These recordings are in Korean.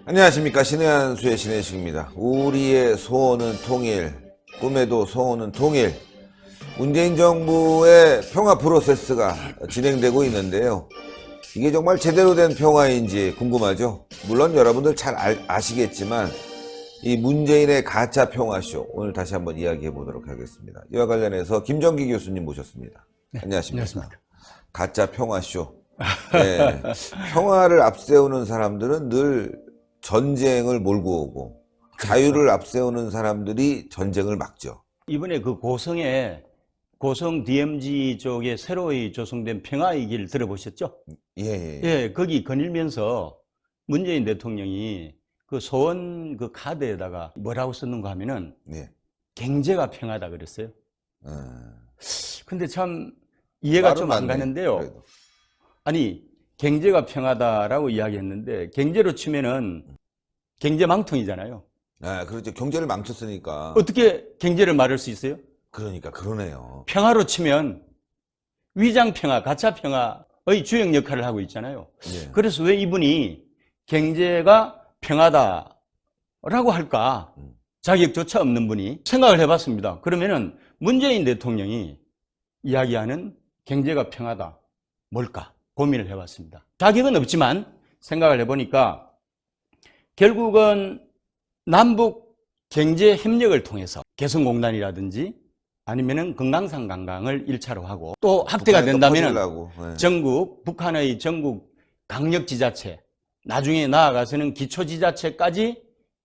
안녕하십니까. 신의 한 수의 신혜식입니다. 우리의 소원은 통일, 꿈에도 소원은 통일. 문재인 정부의 평화 프로세스가 진행되고 있는데요. 이게 정말 제대로 된 평화인지 궁금하죠. 물론 여러분들 잘 아시겠지만 이 문재인의 가짜 평화쇼, 오늘 다시 한번 이야기해 보도록 하겠습니다. 이와 관련해서 김정기 교수님 모셨습니다. 네, 안녕하십니까. 안녕하십니까. 가짜 평화쇼. 네, 평화를 앞세우는 사람들은 늘 전쟁을 몰고 오고, 그렇죠. 자유를 앞세우는 사람들이 전쟁을 막죠. 이번에 그 고성 DMZ 쪽에 새로이 조성된 평화의 길 들어보셨죠? 예, 거기 거닐면서 문재인 대통령이 그 소원 그 카드에다가 뭐라고 썼는가 하면은 경제가 평화다 그랬어요. 근데 참 이해가 좀 안 가는데요. 그래도. 아니, 경제가 평화다라고 이야기했는데 경제로 치면은 경제망통이잖아요. 아, 그렇죠. 경제를 망쳤으니까. 어떻게 경제를 말할 수 있어요? 그러니까 그러네요. 평화로 치면 위장평화, 가짜평화의 주역 역할을 하고 있잖아요. 예. 그래서 왜 이분이 경제가 평화다라고 할까? 자격조차 없는 분이 생각을 해봤습니다. 그러면은 문재인 대통령이 이야기하는 경제가 평화다 뭘까? 고민을 해봤습니다. 자격은 없지만 생각을 해보니까 결국은 남북 경제 협력을 통해서 개성공단이라든지 아니면은 금강산 관광을 1차로 하고 또 확대가 된다면 북한의 전국 강력지자체, 나중에 나아가서는 기초지자체까지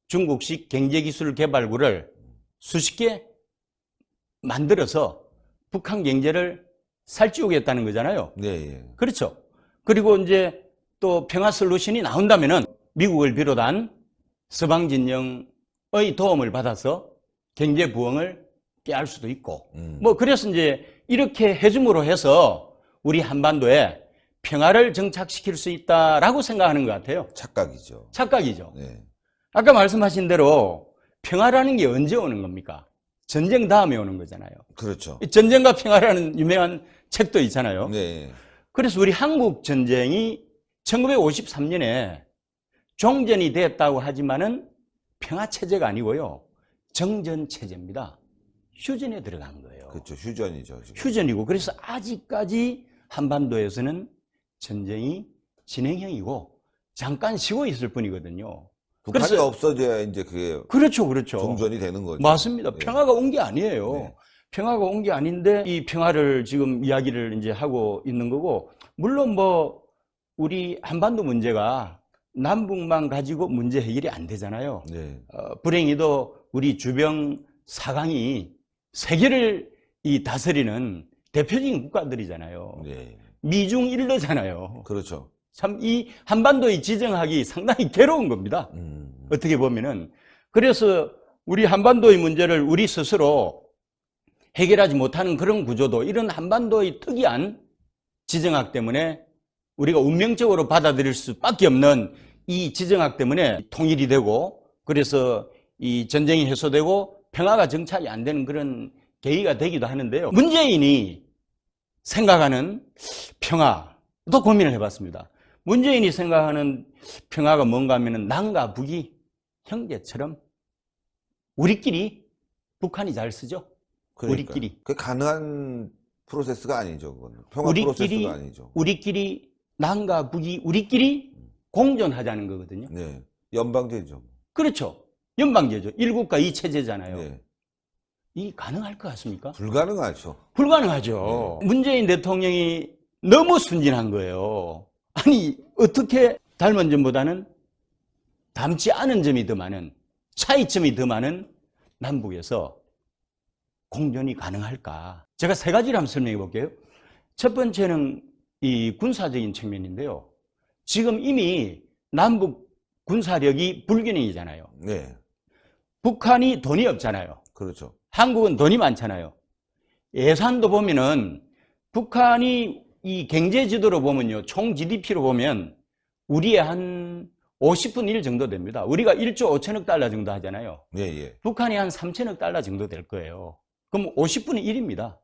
중국식 경제기술 개발구를 수십 개 만들어서 북한 경제를 살찌우겠다는 거잖아요. 네. 그렇죠. 그리고 이제 또 평화 솔루션이 나온다면은 미국을 비롯한 서방 진영의 도움을 받아서 경제 부흥을 깨할 수도 있고 뭐 그래서 이제 이렇게 해줌으로 해서 우리 한반도에 평화를 정착시킬 수 있다라고 생각하는 것 같아요. 착각이죠. 착각이죠. 네. 아까 말씀하신 대로 평화라는 게 언제 오는 겁니까? 전쟁 다음에 오는 거잖아요. 그렇죠. 전쟁과 평화라는 유명한 책도 있잖아요. 네. 그래서 우리 한국 전쟁이 1953년에 종전이 됐다고 하지만은 평화체제가 아니고요. 정전체제입니다. 휴전에 들어간 거예요. 그렇죠. 휴전이죠. 지금. 휴전이고, 그래서 아직까지 한반도에서는 전쟁이 진행형이고, 잠깐 쉬고 있을 뿐이거든요. 북한이 그래서 없어져야 이제 그게. 그렇죠. 종전이 되는 거죠. 맞습니다. 네. 평화가 온 게 아니에요. 네. 평화가 온 게 아닌데, 이 평화를 지금 이야기를 이제 하고 있는 거고, 물론 뭐, 우리 한반도 문제가 남북만 가지고 문제 해결이 안 되잖아요. 네. 불행히도 우리 주변 사강이 세계를 다스리는 대표적인 국가들이잖아요. 네. 미중 일러잖아요. 그렇죠. 참 이 한반도의 지정하기 상당히 괴로운 겁니다. 어떻게 보면은. 그래서 우리 한반도의 문제를 우리 스스로 해결하지 못하는 그런 구조도 이런 한반도의 특이한 지정학 때문에 우리가 운명적으로 받아들일 수밖에 없는 이 지정학 때문에 통일이 되고 그래서 이 전쟁이 해소되고 평화가 정착이 안 되는 그런 계기가 되기도 하는데요. 문재인이 생각하는 평화도 고민을 해봤습니다. 문재인이 생각하는 평화가 뭔가 하면은 남과 북이 형제처럼 우리끼리 북한이 잘 쓰죠. 그러니까요. 우리끼리. 그게 가능한 프로세스가 아니죠. 그건. 평화 프로세스가 아니죠. 우리끼리 남과 북이 우리끼리 공존하자는 거거든요. 네. 연방제죠. 그렇죠. 연방제죠. 1국가 2체제잖아요. 네. 이 가능할 것 같습니까? 불가능하죠. 불가능하죠. 네. 문재인 대통령이 너무 순진한 거예요. 아니, 어떻게 닮은 점보다는 닮지 않은 점이 더 많은, 차이점이 더 많은 남북에서 공존이 가능할까? 제가 세 가지를 한번 설명해 볼게요. 첫 번째는 이 군사적인 측면인데요. 지금 이미 남북 군사력이 불균형이잖아요. 네. 북한이 돈이 없잖아요. 그렇죠. 한국은 돈이 많잖아요. 예산도 보면은 북한이 이 경제 지도로 보면요. 총 GDP로 보면 우리의 한 50분 1 정도 됩니다. 우리가 1조 5천억 달러 정도 하잖아요. 예, 예. 북한이 한 3천억 달러 정도 될 거예요. 그럼 50분의 1입니다.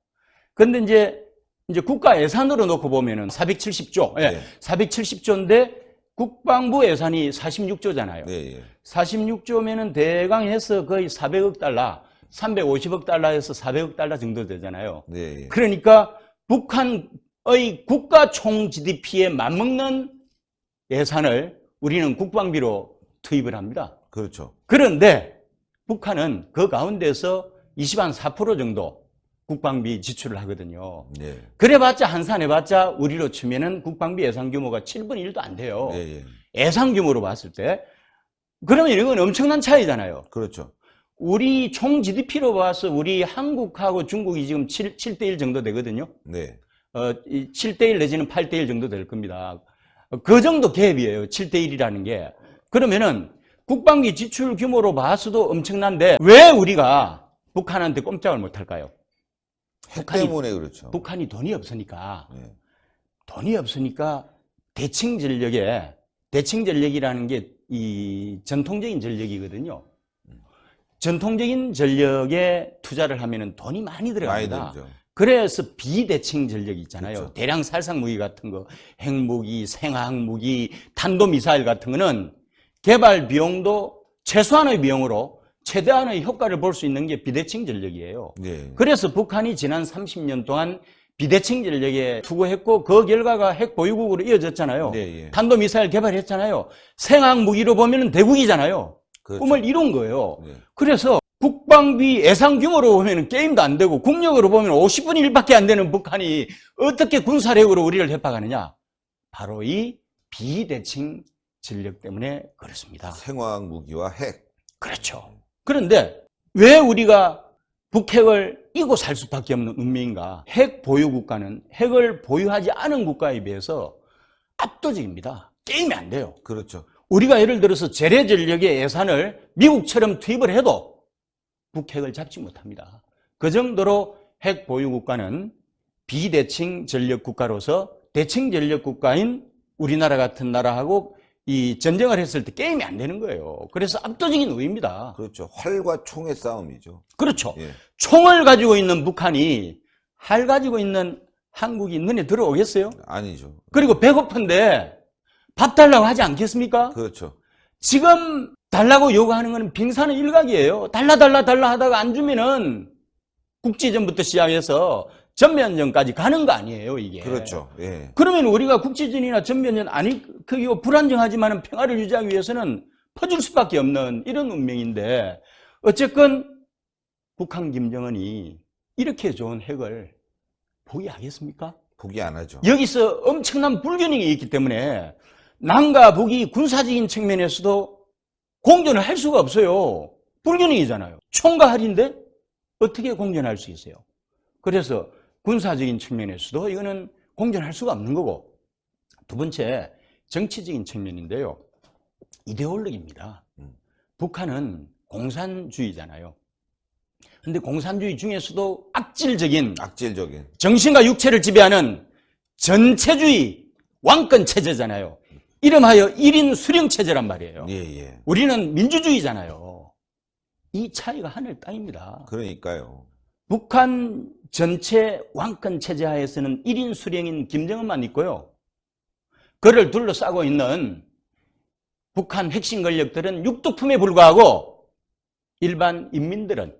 그런데 이제 국가 예산으로 놓고 보면은 470조, 예, 네. 470조인데 국방부 예산이 46조잖아요. 예, 예. 46조면은 대강 해서 거의 400억 달러, 350억 달러에서 400억 달러 정도 되잖아요. 네, 예. 그러니까 북한의 국가 총 GDP에 맞먹는 예산을 우리는 국방비로 투입을 합니다. 그렇죠. 그런데 북한은 그 가운데서 24% 정도 국방비 지출을 하거든요. 예. 그래봤자 한산해봤자 우리로 치면은 국방비 예산 규모가 7분의 1도 안 돼요. 예, 예. 예산 규모로 봤을 때. 그러면 이건 엄청난 차이잖아요. 그렇죠. 우리 총 GDP로 봐서 우리 한국하고 중국이 지금 7대1 정도 되거든요. 네. 7대1 내지는 8대1 정도 될 겁니다. 그 정도 갭이에요. 7대1이라는 게. 그러면은 국방비 지출 규모로 봐서도 엄청난데 왜 우리가 북한한테 꼼짝을 못할까요? 핵 때문에 그렇죠. 북한이 돈이 없으니까. 예. 돈이 없으니까 대칭 전력이라는 게 이 전통적인 전력이거든요. 전통적인 전력에 투자를 하면은 돈이 많이 들어갑니다. 많이 들죠. 그래서 비대칭 전력이 있잖아요. 그렇죠. 대량 살상 무기 같은 거, 핵무기, 생화학무기, 탄도미사일 같은 거는 개발 비용도 최소한의 비용으로 최대한의 효과를 볼 수 있는 게 비대칭 전력이에요. 예. 그래서 북한이 지난 30년 동안 비대칭 전력에 투구했고 그 결과가 핵 보유국으로 이어졌잖아요. 예, 예. 탄도미사일 개발했잖아요. 생화학무기로 보면 대국이잖아요. 그렇죠. 꿈을 이룬 거예요. 예. 그래서 국방비 예산 규모로 보면 게임도 안 되고 국력으로 보면 50분의 1밖에 안 되는 북한이 어떻게 군사력으로 우리를 협박하느냐? 바로 이 비대칭 전력 때문에 그렇습니다. 생화학 무기와 핵. 그렇죠. 그런데 왜 우리가 북핵을 이고 살 수밖에 없는 운명인가? 핵 보유 국가는 핵을 보유하지 않은 국가에 비해서 압도적입니다. 게임이 안 돼요. 그렇죠. 우리가 예를 들어서 재래 전력의 예산을 미국처럼 투입을 해도 북핵을 잡지 못합니다. 그 정도로 핵 보유 국가는 비대칭 전력 국가로서 대칭 전력 국가인 우리나라 같은 나라하고 이 전쟁을 했을 때 게임이 안 되는 거예요. 그래서 압도적인 우위입니다. 그렇죠. 활과 총의 싸움이죠. 그렇죠. 예. 총을 가지고 있는 북한이 활 가지고 있는 한국이 눈에 들어오겠어요? 아니죠. 그리고 배고픈데 밥 달라고 하지 않겠습니까? 그렇죠. 지금 달라고 요구하는 건 빙산의 일각이에요. 달라 하다가 안 주면은 국지전부터 시작해서 전면전까지 가는 거 아니에요, 이게. 그렇죠. 예. 그러면 우리가 국지전이나 전면전 아니 그게 불안정하지만 평화를 유지하기 위해서는 퍼줄 수밖에 없는 이런 운명인데 어쨌건 북한 김정은이 이렇게 좋은 핵을 포기하겠습니까? 포기 안 하죠. 여기서 엄청난 불균형이 있기 때문에 남과 북이 군사적인 측면에서도 공존을 할 수가 없어요. 불균형이잖아요. 총과 활인데 어떻게 공존할 수 있어요? 그래서 군사적인 측면에서도 이거는 공존할 수가 없는 거고, 두 번째 정치적인 측면인데요. 이데올로기입니다. 북한은 공산주의잖아요. 근데 공산주의 중에서도 악질적인 정신과 육체를 지배하는 전체주의 왕권 체제잖아요. 이름하여 1인 수령 체제란 말이에요. 예. 우리는 민주주의잖아요. 이 차이가 하늘 땅입니다. 그러니까요. 북한 전체 왕권 체제 하에서는 1인 수령인 김정은만 있고요. 그를 둘러싸고 있는 북한 핵심 권력들은 육두품에 불과하고 일반 인민들은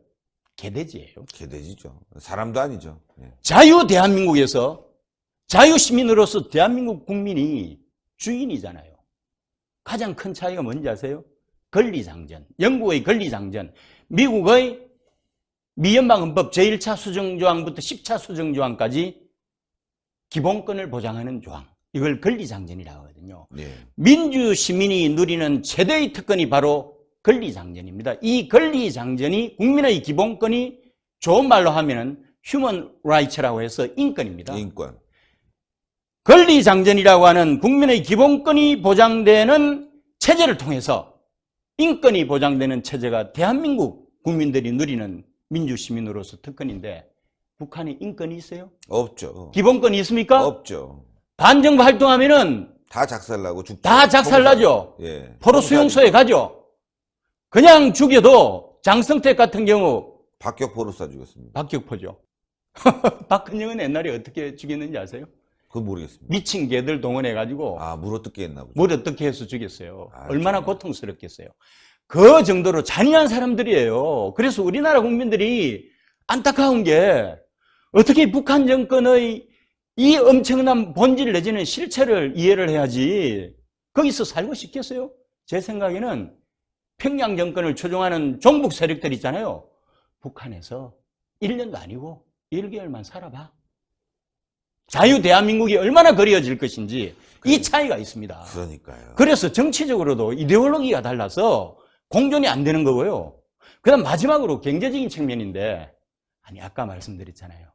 개돼지예요. 개돼지죠. 사람도 아니죠. 예. 자유 대한민국에서 자유 시민으로서 대한민국 국민이 주인이잖아요. 가장 큰 차이가 뭔지 아세요? 권리장전. 영국의 권리장전. 미국의 미연방헌법 제1차 수정조항부터 10차 수정조항까지 기본권을 보장하는 조항. 이걸 권리장전이라고 하거든요. 예. 민주시민이 누리는 최대의 특권이 바로 권리장전입니다. 이 권리장전이 국민의 기본권이 좋은 말로 하면은 휴먼 라이츠라고 해서 인권입니다. 인권. 권리장전이라고 하는 국민의 기본권이 보장되는 체제를 통해서 인권이 보장되는 체제가 대한민국 국민들이 누리는 민주시민으로서 특권인데 북한에 인권이 있어요? 없죠. 기본권이 있습니까? 없죠. 반정부 활동하면은 다 작살나고 죽죠. 다 작살나죠. 예. 포로 수용소에 가죠. 그냥 죽여도 장성택 같은 경우 박격포로 쏴 죽였습니다. 박격포죠. 박근영은 옛날에 어떻게 죽였는지 아세요? 그건 모르겠습니다. 미친 개들 동원해가지고 물어뜯게 했나 보죠. 뭘 어떻게 해서 죽였어요. 아, 얼마나 정말. 고통스럽겠어요. 그 정도로 잔인한 사람들이에요. 그래서 우리나라 국민들이 안타까운 게 어떻게 북한 정권의 이 엄청난 본질 내지는 실체를 이해를 해야지 거기서 살고 싶겠어요? 제 생각에는 평양 정권을 추종하는 종북 세력들 있잖아요. 북한에서 1년도 아니고 1개월만 살아봐. 자유 대한민국이 얼마나 그리워질 것인지 이 차이가 있습니다. 그러니까요. 그래서 정치적으로도 이데올로기가 달라서 공존이 안 되는 거고요. 그 다음 마지막으로 경제적인 측면인데, 아니 아까 말씀드렸잖아요.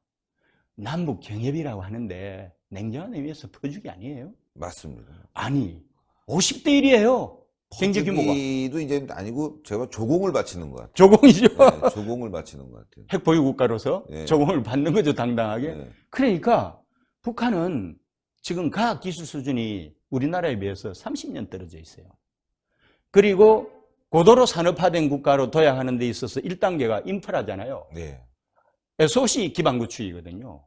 남북 경협이라고 하는데 냉정한 의미에서 퍼주기 아니에요? 맞습니다. 아니 50대 1이에요. 경제 규모가. 퍼주기도 이제 아니고 제가 조공을 바치는 것 같아요. 조공이죠. 네, 조공을 바치는 것 같아요. 핵 보유 국가로서 네. 조공을 받는 거죠, 당당하게. 네. 그러니까 북한은 지금 과학 기술 수준이 우리나라에 비해서 30년 떨어져 있어요. 그리고 고도로 산업화된 국가로 도약하는 데 있어서 1단계가 인프라잖아요. 네. SOC 기반 구축이거든요.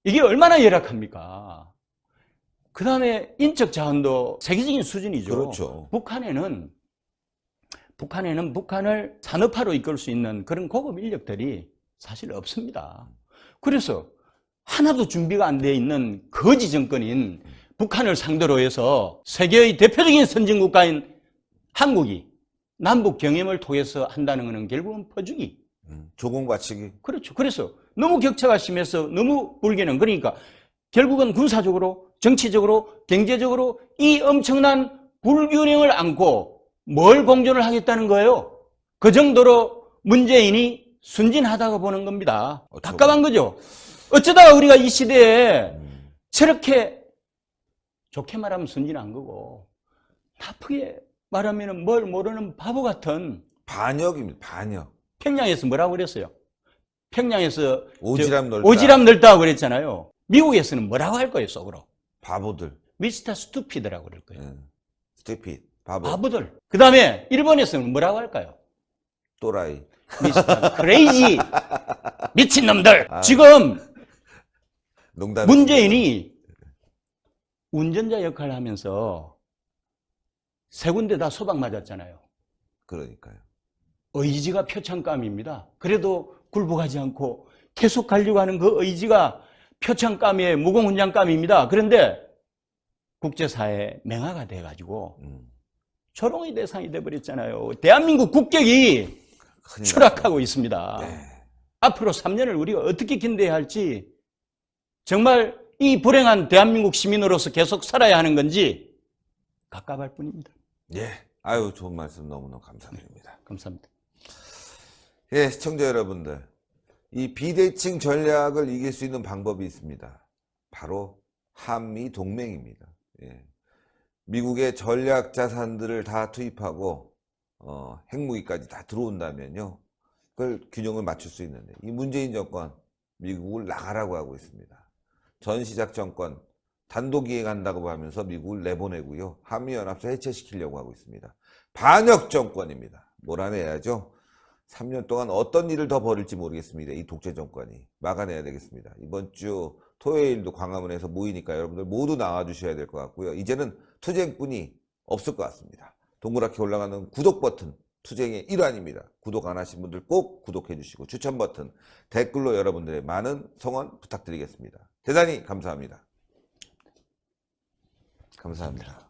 이게 얼마나 열악합니까? 그 다음에 인적 자원도 세계적인 수준이죠. 그렇죠. 북한에는 북한을 산업화로 이끌 수 있는 그런 고급 인력들이 사실 없습니다. 그래서 하나도 준비가 안 돼 있는 거지 정권인 북한을 상대로 해서 세계의 대표적인 선진국가인 한국이 남북 경협을 통해서 한다는 것은 결국은 퍼주기. 조공 바치기. 그렇죠. 그래서 너무 격차가 심해서 너무 불개는, 그러니까 결국은 군사적으로, 정치적으로, 경제적으로 이 엄청난 불균형을 안고 뭘 공존을 하겠다는 거예요. 그 정도로 문재인이 순진하다고 보는 겁니다. 답답한 거죠. 어쩌다가 우리가 이 시대에 저렇게 좋게 말하면 순진한 거고 나쁘게 말하면 뭘 모르는 바보 같은 반역입니다. 반역. 평양에서 뭐라고 그랬어요? 평양에서 오지랖 넓다. 오지랖 넓다고 그랬잖아요. 미국에서는 뭐라고 할 거예요, 속으로? 바보들. 미스터 스투피드라고 그럴 거예요. 네. 스티핏. 바보. 바보들. 그 다음에 일본에서는 뭐라고 할까요? 또라이. 미스터 크레이지. 미친놈들. 아. 지금 농담. 문재인이 운전자 역할을 하면서 세 군데 다 소방 맞았잖아요. 그러니까요. 의지가 표창감입니다. 그래도 굴복하지 않고 계속 가려고 하는 그 의지가 표창감의 무공훈장감입니다. 그런데 국제사회에 맹아가 돼가지고 조롱의 대상이 돼버렸잖아요. 대한민국 국격이 추락하고 있습니다. 네. 앞으로 3년을 우리가 어떻게 견뎌야 할지 정말 이 불행한 대한민국 시민으로서 계속 살아야 하는 건지 갑갑할 뿐입니다. 예. 아유, 좋은 말씀 너무너무 감사드립니다. 감사합니다. 예, 시청자 여러분들. 이 비대칭 전략을 이길 수 있는 방법이 있습니다. 바로 한미 동맹입니다. 예. 미국의 전략 자산들을 다 투입하고 핵무기까지 다 들어온다면요. 그걸 균형을 맞출 수 있는데 이 문재인 정권 미국을 나가라고 하고 있습니다. 전시작전권 단독이행한다고 하면서 미국을 내보내고요. 한미연합소 해체시키려고 하고 있습니다. 반역 정권입니다. 몰아내야죠. 3년 동안 어떤 일을 더 벌일지 모르겠습니다. 이 독재 정권이 막아내야 되겠습니다. 이번 주 토요일도 광화문에서 모이니까 여러분들 모두 나와주셔야 될 것 같고요. 이제는 투쟁뿐이 없을 것 같습니다. 동그랗게 올라가는 구독 버튼 투쟁의 일환입니다. 구독 안 하신 분들 꼭 구독해 주시고 추천 버튼 댓글로 여러분들의 많은 성원 부탁드리겠습니다. 대단히 감사합니다. 감사합니다.